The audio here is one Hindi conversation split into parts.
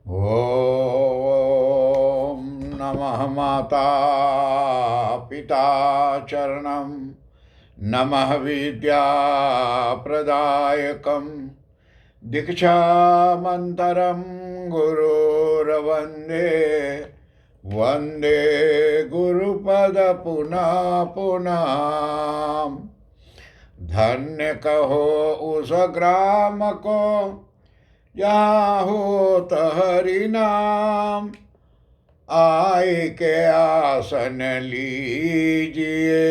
ॐ नमः माता पिता चरणं नमः विद्याप्रदायकं दीक्षामन्तरं गुरुर्वन्दे वन्दे गुरुपद पुनः पुनः। धन्य कहो उस ग्राम को जहाँ होत हरि नाम, आय के आसन लीजिए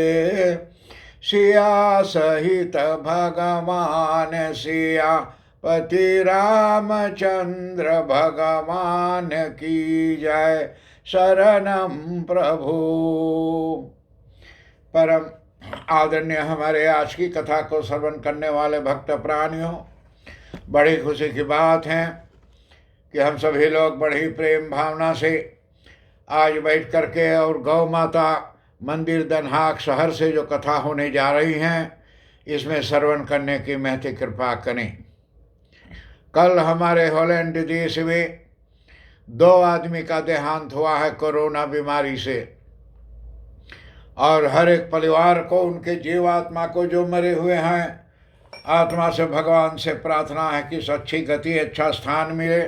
सिया सहित भगवान सिया पति रामचंद्र भगवान की जय। शरणम प्रभु। परम आदरणीय हमारे आज की कथा को श्रवण करने वाले भक्त प्राणियों, बड़ी खुशी की बात है कि हम सभी लोग बड़ी प्रेम भावना से आज बैठ करके और गौ माता मंदिर दनहाक शहर से जो कथा होने जा रही हैं, इसमें श्रवण करने की महती कृपा करें। कल हमारे हॉलैंड देश में 2 आदमी का देहांत हुआ है कोरोना बीमारी से, और हर एक परिवार को, उनके जीवात्मा को जो मरे हुए हैं, आत्मा से भगवान से प्रार्थना है कि अच्छी गति, अच्छा स्थान मिले,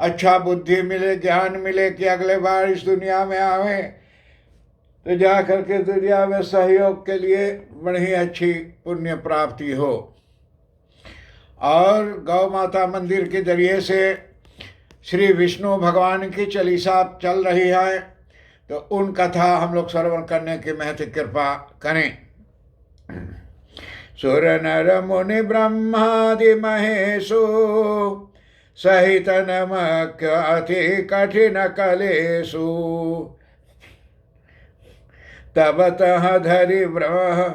अच्छा बुद्धि मिले, ज्ञान मिले कि अगले बार इस दुनिया में आवे तो जा करके दुनिया में सहयोग के लिए बड़ी अच्छी पुण्य प्राप्ति हो। और गौ माता मंदिर के जरिए से श्री विष्णु भगवान की चालीसा चल रही है, तो उन कथा हम लोग श्रवण करने की महती कृपा करें। सुर नर मुनि ब्रह्मादि महेशु सहित नमक्य अति कठिन कलेषु, तब तह धरि ब्रह्म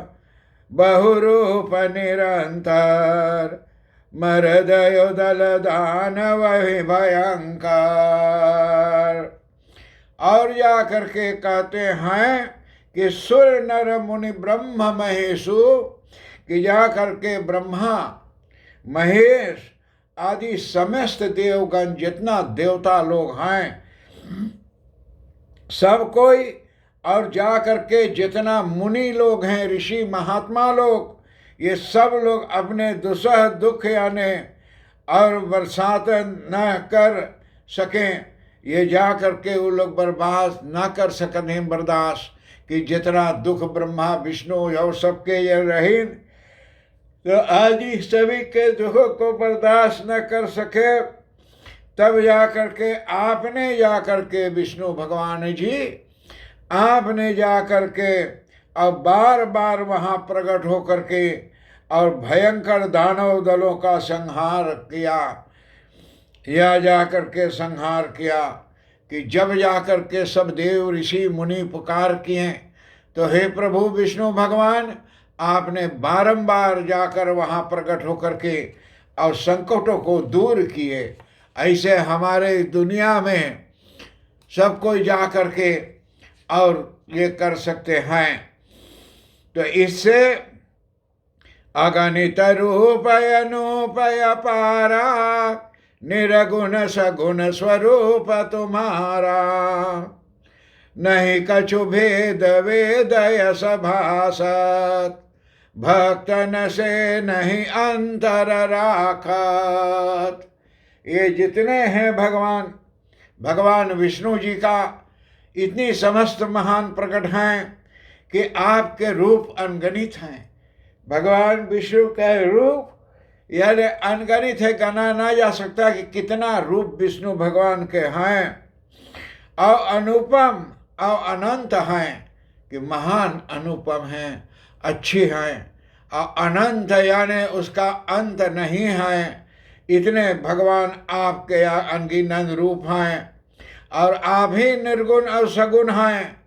बहुरूप निरंतर, मरदयो दल दानव भयंकर। और जा करके कहते हैं कि सुर नर मुनि ब्रह्म महेशु, कि जा करके ब्रह्मा महेश आदि समस्त देवगण, जितना देवता लोग हैं सब कोई, और जा करके जितना मुनि लोग हैं, ऋषि महात्मा लोग, ये सब लोग अपने दुसह दुख यानी और बरसात न कर सकें, ये जा करके वो लोग बर्बाद ना कर सकें बर्दाश्त, कि जितना दुख ब्रह्मा विष्णु और सबके ये रहे, तो आदि सभी के दुखों को बर्दाश्त न कर सके, तब जा करके आपने जा करके विष्णु भगवान जी, आपने जा करके अब बार बार वहाँ प्रकट हो करके और भयंकर दानव दलों का संहार किया, या जा करके संहार किया। कि जब जा करके सब देव ऋषि मुनि पुकार किए, तो हे प्रभु विष्णु भगवान, आपने बारंबार जाकर वहाँ प्रकट होकर के और संकटों को दूर किए। ऐसे हमारे दुनिया में सब कोई जा करके और ये कर सकते हैं। तो इससे अगणित रूपय अनुपय पारा, निरगुण सगुण स्वरूप तुम्हारा, नहीं कछु भेद वेदय सभासत, भक्तन से नहीं अंतर राखत। ये जितने हैं भगवान विष्णु जी का इतनी समस्त महान प्रकट हैं कि आपके रूप अनगणित हैं। भगवान विष्णु का रूप यानी अनगणित है, गना ना जा सकता कि कितना रूप विष्णु भगवान के हैं, और अनुपम और अनंत हैं, कि महान अनुपम हैं, अच्छी हैं, और अनंत यानी उसका अंत नहीं है। इतने भगवान आपके अनगिनत रूप हैं, और आप ही निर्गुण और सगुण हैं।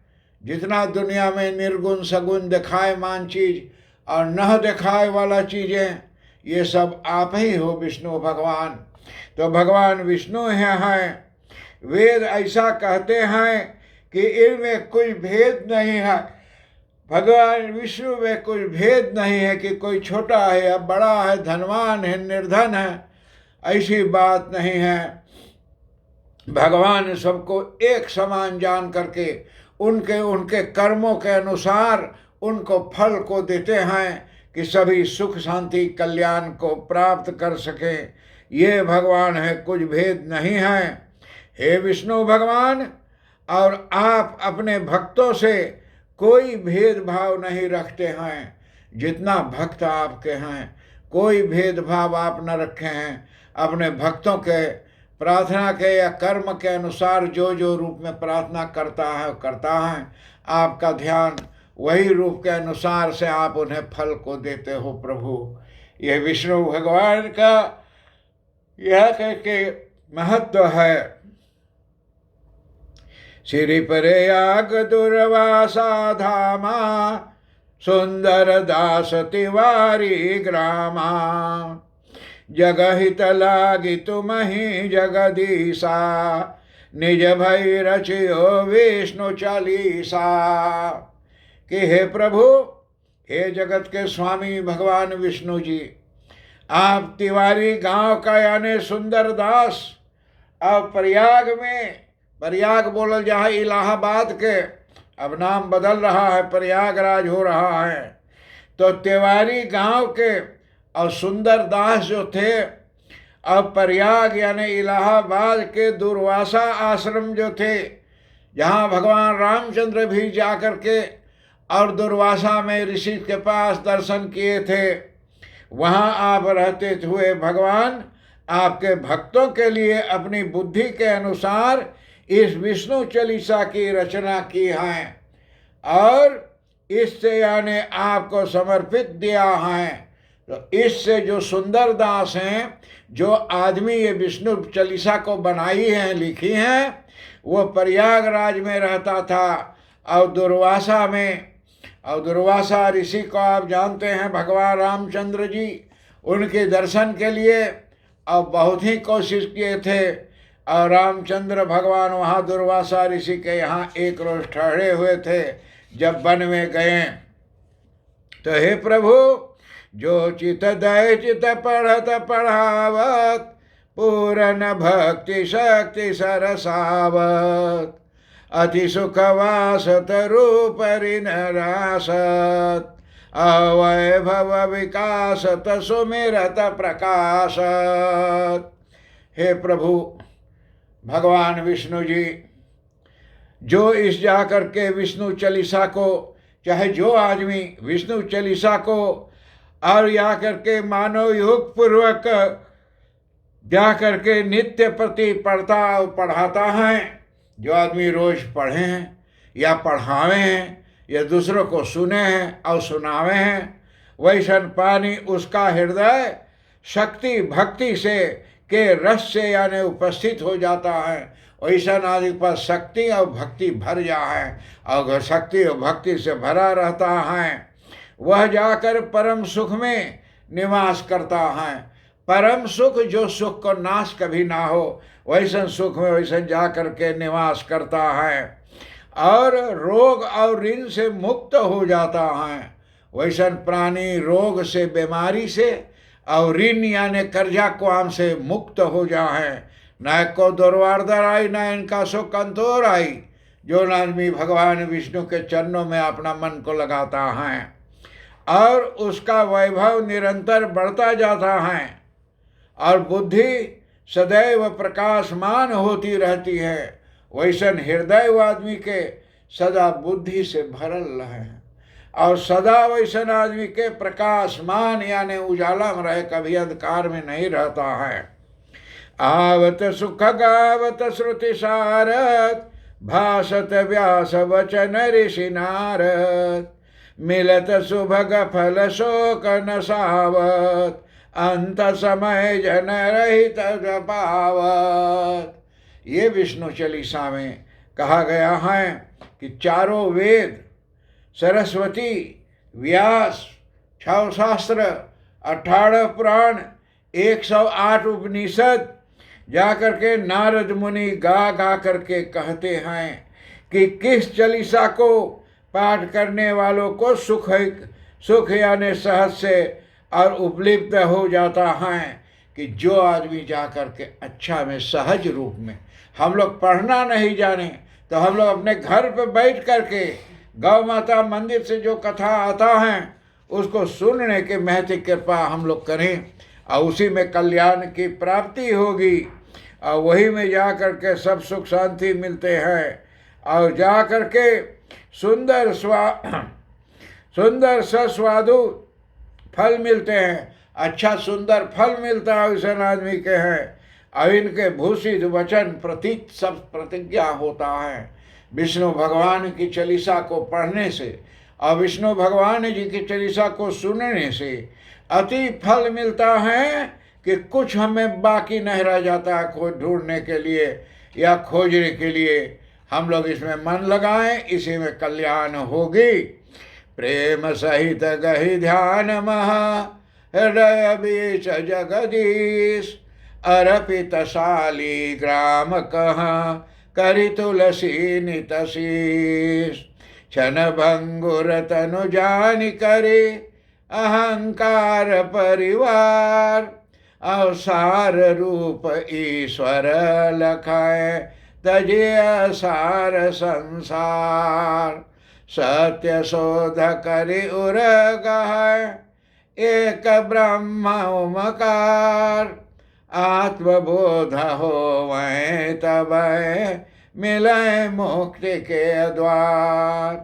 जितना दुनिया में निर्गुण सगुण दिखाए मान चीज और न दिखाए वाला चीज़ें, ये सब आप ही हो विष्णु भगवान। तो भगवान विष्णु हैं। वेद ऐसा कहते हैं कि इनमें कोई भेद नहीं है, भगवान विष्णु में कोई भेद नहीं है कि कोई छोटा है या बड़ा है, धनवान है निर्धन है, ऐसी बात नहीं है। भगवान सबको एक समान जान करके उनके उनके कर्मों के अनुसार उनको फल को देते हैं कि सभी सुख शांति कल्याण को प्राप्त कर सके। ये भगवान है, कुछ भेद नहीं है। हे विष्णु भगवान, और आप अपने भक्तों से कोई भेदभाव नहीं रखते हैं। जितना भक्त आपके हैं, कोई भेदभाव आप न रखे हैं। अपने भक्तों के प्रार्थना के या कर्म के अनुसार जो जो रूप में प्रार्थना करता है आपका ध्यान वही रूप के अनुसार से आप उन्हें फल को देते हो प्रभु। यह विष्णु भगवान का यह करके महत्व है। श्री प्रयाग दुर्वासा धामा सुंदर दास तिवारी ग्रामा जगहित लागी तुमहि जगदीशा निज भई रचियो विष्णु चालीसा। कि हे प्रभु, हे जगत के स्वामी भगवान विष्णु जी, आप तिवारी गांव का यानी सुंदर दास और प्रयाग में, प्रयाग बोल जहाँ इलाहाबाद के, अब नाम बदल रहा है, प्रयागराज हो रहा है। तो तिवारी गांव के और सुंदर दास जो थे, और प्रयाग यानी इलाहाबाद के दुर्वासा आश्रम जो थे, जहाँ भगवान रामचंद्र भी जाकर के और दुर्वासा में ऋषि के पास दर्शन किए थे, वहाँ आप रहते हुए भगवान आपके भक्तों के लिए अपनी बुद्धि के अनुसार इस विष्णु चालीसा की रचना की है और इससे यानी आपको समर्पित दिया है। तो इससे जो सुंदर दास हैं, जो आदमी ये विष्णु चालीसा को बनाई हैं, लिखी हैं, वो प्रयागराज में रहता था और दुर्वासा में। और दुर्वासा ऋषि को आप जानते हैं, भगवान रामचंद्र जी उनके दर्शन के लिए और बहुत ही कोशिश किए थे। और रामचंद्र भगवान वहाँ दुर्वासा ऋषि के यहाँ एक रोज ठहरे हुए थे जब वन में गए। तो हे प्रभु, जो चित दय चित पढ़त पढ़ावत पूरन भक्ति शक्ति सरसावत अति सुख वासत रूप ऋण रासत अवैभव विकासत सुमिरत प्रकाशत। हे प्रभु भगवान विष्णु जी, जो इस जाकर के विष्णु चालीसा को, चाहे जो आदमी विष्णु चालीसा को और या करके मानव योग पूर्वक जा करके नित्य प्रति पढ़ता और पढ़ाता है, जो आदमी रोज पढ़े हैं या पढ़ावे हैं या दूसरों को सुने हैं और सुनावे हैं, वैसन पानी उसका हृदय शक्ति भक्ति से के रस से यानी उपस्थित हो जाता है। वैसा आदि पर शक्ति और भक्ति भर जा है और शक्ति और भक्ति से भरा रहता है, वह जाकर परम सुख में निवास करता है। परम सुख, जो सुख को नाश कभी ना हो, वैसन सुख में वैसन जा कर के निवास करता है और रोग और ऋण से मुक्त हो जाता है। वैसन प्राणी रोग से, बीमारी से और ऋण यानी कर्जा क्वाम से मुक्त हो जाए। न को दुर्वारदर आई, न इनका सो कंतोर आई। जो आदमी भगवान विष्णु के चरणों में अपना मन को लगाता है और उसका वैभव निरंतर बढ़ता जाता है और बुद्धि सदैव प्रकाशमान होती रहती है, वैसन हृदय आदमी के सदा बुद्धि से भरल रहे और सदा वैसन आदमी के प्रकाशमान यानी उजाला में रहे, कभी अंधकार में नहीं रहता है। आवत सुख गावत श्रुति सारत भाषत व्यास वचन ऋषि नारद मिलत सुभग फल शोक न सावत अंत समय जन रहित पावत। ये विष्णु चालीसा में कहा गया है कि चारों वेद, सरस्वती, व्यास, 6 शास्त्र, 18 पुराण, 108 उपनिषद जाकर के नारद मुनि गा गा करके कहते हैं कि किस चालीसा को पाठ करने वालों को सुख यानी सहज से और उपलिप्त हो जाता है, कि जो आदमी जा कर के अच्छा में सहज रूप में, हम लोग पढ़ना नहीं जाने तो हम लोग अपने घर पे बैठ कर के गौ माता मंदिर से जो कथा आता है उसको सुनने के महती कृपा हम लोग करें और उसी में कल्याण की प्राप्ति होगी और वही में जा कर के सब सुख शांति मिलते हैं और जा कर के सुंदर सस्वादु फल मिलते हैं। अच्छा सुंदर फल मिलता है वैसे आदमी के हैं और इनके भूषित वचन प्रतीक सब प्रतिज्ञा होता है। विष्णु भगवान की चालीसा को पढ़ने से और विष्णु भगवान जी की चालीसा को सुनने से अति फल मिलता है कि कुछ हमें बाकी नहीं रह जाता है खोज ढूंढने के लिए या खोजने के लिए। हम लोग इसमें मन लगाएं, इसी में कल्याण होगी। प्रेम सहित गहि ध्यान महा हृदय बीच जगदीश, अर्पित शाली ग्राम कहाँ करि तुलसी नित शीश। क्षण भंगुर तनु जानि करे अहंकार परिवार, अवसार रूप ईश्वर लखाए तजे सार संसार। सत्य शोध करि उर गहाय एक ब्रह्म ओमकार, आत्मबोध होवै तबै मिलै मुक्ति के द्वार।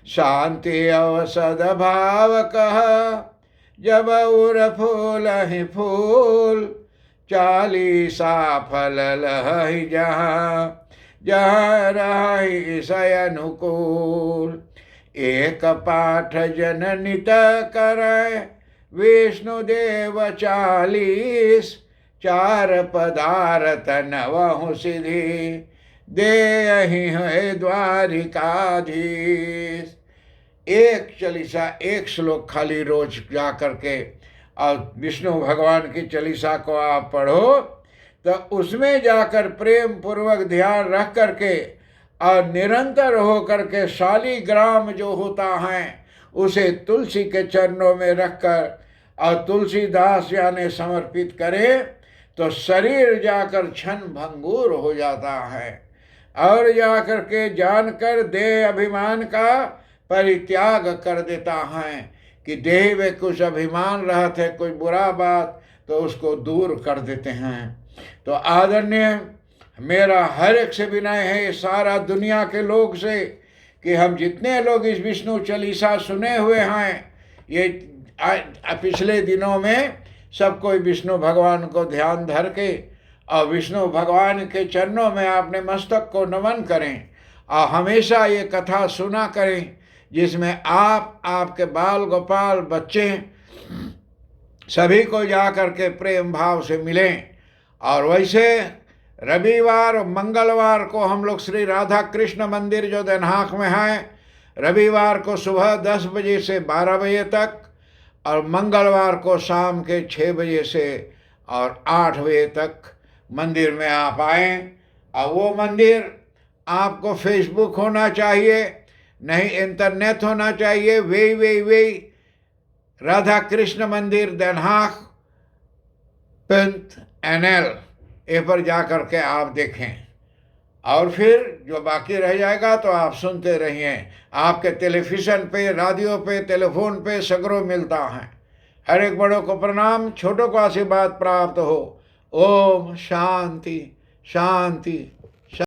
शांति और सद्भाव कह जब उर फूल ही फूल, चालीसा फल लहि जहाँ जहाँ रहि सय अनुकूल। एक पाठ जन नित करय विष्णु देव 40, चार पदार्थ नवहु सिद्धि देहि है द्वारिकाधीश। एक चालीसा एक श्लोक खाली रोज जा करके और विष्णु भगवान की चालीसा को आप पढ़ो तो उसमें जाकर प्रेम पूर्वक ध्यान रख करके और निरंतर हो करके शालिग्राम जो होता है उसे तुलसी के चरणों में रखकर और तुलसीदास यानी समर्पित करे तो शरीर जाकर क्षण भंगुर हो जाता है और जाकर के जानकर देह अभिमान का परित्याग कर देता है कि देह में कुछ अभिमान रहते है, कोई बुरा बात तो उसको दूर कर देते हैं। तो आदरणीय मेरा हर एक से विनय है सारा दुनिया के लोग से कि हम जितने लोग इस विष्णु चालीसा सुने हुए हैं ये पिछले दिनों में सब कोई विष्णु भगवान को ध्यान धर के और विष्णु भगवान के चरणों में अपने मस्तक को नमन करें और हमेशा ये कथा सुना करें जिसमें आप आपके बाल गोपाल बच्चे सभी को जा कर के प्रेम भाव से मिलें। और वैसे रविवार और मंगलवार को हम लोग श्री राधा कृष्ण मंदिर जो देनहाक में है रविवार को सुबह 10 बजे से 12 बजे तक और मंगलवार को शाम के 6 बजे से और 8 बजे तक मंदिर में आप आएँ। और वो मंदिर आपको फेसबुक होना चाहिए, नहीं इंटरनेट होना चाहिए। वे राधा कृष्ण मंदिर देनहाक .nl ए पर जा कर के आप देखें और फिर जो बाकी रह जाएगा तो आप सुनते रहिए। आपके टेलीविज़न पे, रेडियो पे, टेलीफोन पे सगरों मिलता है। हर एक बड़ों को प्रणाम, छोटों को आशीर्वाद प्राप्त हो। ओम शांति शांति।